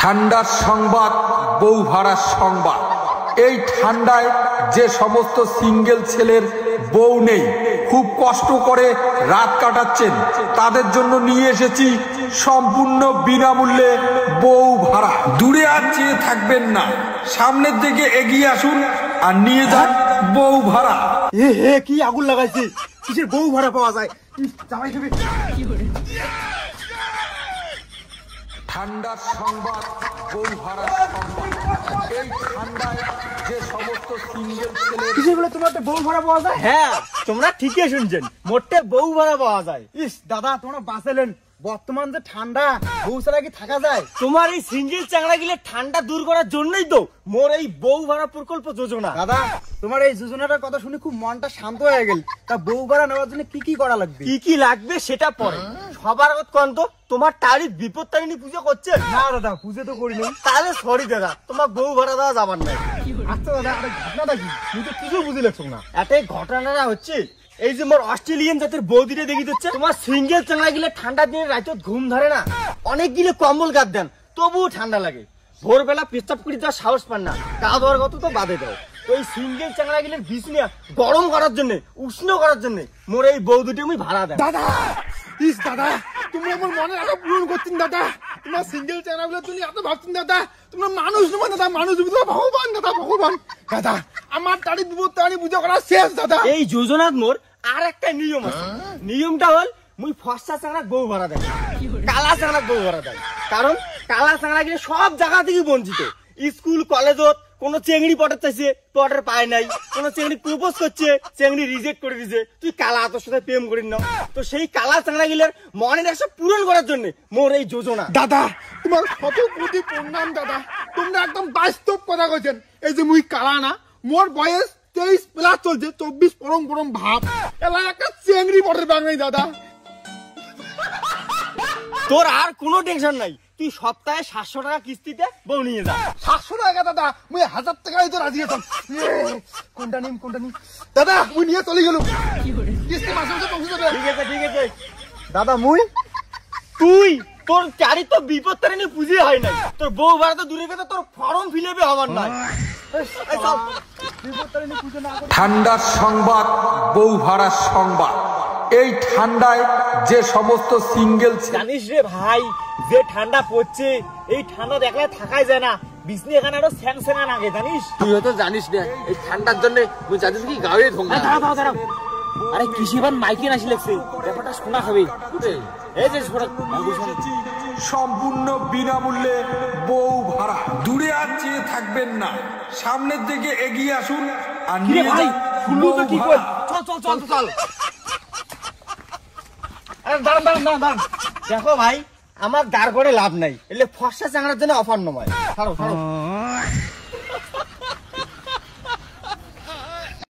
ঠান্ডার সংবাদ, বউ ভাড়ার সংবাদ। এই ঠান্ডায় যে সমস্ত সিঙ্গেল ছেলের বউ নেই, খুব কষ্ট করে রাত কাটাচ্ছেন, তাদের জন্য নিয়ে এসেছি সম্পূর্ণ বিনামূল্যে বউ ভাড়া। দূরে আর চেয়ে থাকবেন না, সামনের দিকে এগিয়ে আসুন আর নিয়ে যান বউ ভাড়া। কি আগুন লাগাইছে, কিসের বউ ভাড়া পাওয়া যায়? ঠান্ডার সংবাদ, বউ ভাড়ার সংবাদ। এই ঠান্ডায় যে সমস্ত সিঙ্গেল ছেলে কিসের বলে তোমার বউ ভাড়া পাওয়া যায়? হ্যাঁ, তোমরা ঠিকই শুনছেন, মোটে বউ ভাড়া পাওয়া যায়। ইস দাদা, তোমরা বাঁচালেন। বর্তমান যে ঠান্ডা, বউ ছাড়া কি থাকা যায়? তোমার এই সিঙ্গেল চাংড়া গিলে ঠান্ডা দূর করার জন্যই তো মোর এই বউ ভাড়া প্রকল্প যোজনা। দাদা, তোমার এই যোজনাটার কথা শুনে খুব মনটা শান্ত হয়ে গেল। তা বউ ভাড়া নেওয়ার জন্য কি কি করা লাগবে? কি কি লাগবে সেটা পরে, সবার আগত কোন তো তোমার তারিখ বিপদ তারিণী পুজো করছে? না দাদা, পুজো তো করি নাই। তাহলে সরি দাদা, তোমার বউ ভাড়া দেওয়া যাবার নাই। আচ্ছা দাদা, ঘটনাটা কি? তুই তো কিছু বুঝি লাগছো না। এটাই ঘটনাটা হচ্ছে, এই যে মোর অস্ট্রেলিয়ান জাতের বৌদিরে দেখি দিচ্ছে, তোমার সিঙ্গেল চাংড়া গিলে ঠান্ডার দিনে রাতে ঘুম ধরে না, অনেক গিলে কম্বল গাদ দেন, তবুও ঠান্ডা লাগে। ভোরবেলা পেচ্ছাপ করে দেওয়ার সাহস পান না, গা ধোয়ার কত তো বাদে দাও। ওই সিঙ্গেল চাংড়া গিলে বিছনিয়া গরম করার জন্য, উষ্ণ করার জন্য মোর এই বউ দুটি আমি ভাড়া দেয়। দাদা, ইস দাদা, তুমি আমার মনে আরো পূরণ করছেন দাদা। তোমার সিঙ্গেল চাংড়া গুলো তুমি এত ভাবছেন দাদা, তোমরা মানুষ নয় দাদা, মানুষ ভগবান দাদা, ভগবান দাদা। আমার তারি বিপদ তারি পুজো করা শেষ দাদা। এই যোজনার মোর আর একটা নিয়ম আছে, নিয়মটা হল মুই ফর্সা চাংড়া বউ ভাড়া দেয়, কালা চাংড়া বউ ভাড়া দেয়। কারণ কালা চাংড়া গিয়ে সব জায়গা থেকে বঞ্চিত। স্কুল কলেজত কোন চেংড়ি পটের চাইছে, পটের পায় নাই। কোন চেংড়ি প্রপোজ করছে, চেংড়ি রিজেক্ট করে দিছে, তুই কালা তোর সাথে প্রেম করি নাও। তো সেই কালা চাংড়া গিলের মনের আশা পূরণ করার জন্য মোর এই যোজনা। দাদা, তোমার কত কোটি প্রণাম দাদা, তোমরা একদম বাস্তব কথা কইছেন। এই যে মুই কালা না, মোর বয়স 23+ চলছে, 24 পরম পরম ভাব, এলা একটা চেংড়ি পটের ব্যাগ নাই দাদা। তোর আর কোনো টেনশন নাই, তুই সপ্তাহে 700 টাকা কিস্তিতে বউ নিয়ে যা। 700 টাকা দাদা, মুই 1000 টাকাই তো রাজি আছি। কোনটা নিম দাদা, মুই নিয়ে চলে গেল, কিস্তি মাসে মাসে পৌঁছে যাবে। ঠিক আছে ঠিক আছে দাদা। মুই তুই তোর চারি তো বিপদ তারিণী পুজো হয় নাই, তোর বউ ভাড়া তো দূরে গেছে, তোর ফর্ম ফিল আপে হবার নাই। ঠান্ডার সংবাদ, বউ ভাড়ার সংবাদ। এই ঠান্ডায় যে সমস্ত সিঙ্গেল, জানিস রে ভাই, যে ঠান্ডা পড়ছে, এই ঠান্ডা দেখলে থাকাই যায় না, বিছনি এখানে আরো স্যাংস্যাং আগে, জানিস? তুই হয়তো জানিস না, এই ঠান্ডার জন্য তুই জানিস কি গাড়ি ধোঁয়া। দাঁড়াও, আরে কৃষিবান মাইকে নাসি লাগছে, ব্যাপারটা শোনা খাবে। এই যে সম্পূর্ণ বিনামূল্যে বউ ভাড়া। দূরে আর চেয়ে থাকবেন না, সামনের দিকে এগিয়ে আসুন আর নিয়ে যান বউ ভাড়া। চল। আরে দাঁড়ান। দেখো ভাই, আমার দাঁড় করে লাভ নাই, এলে ফর্সা চাংড়ার জন্য অফার নয়। ছাড়ো।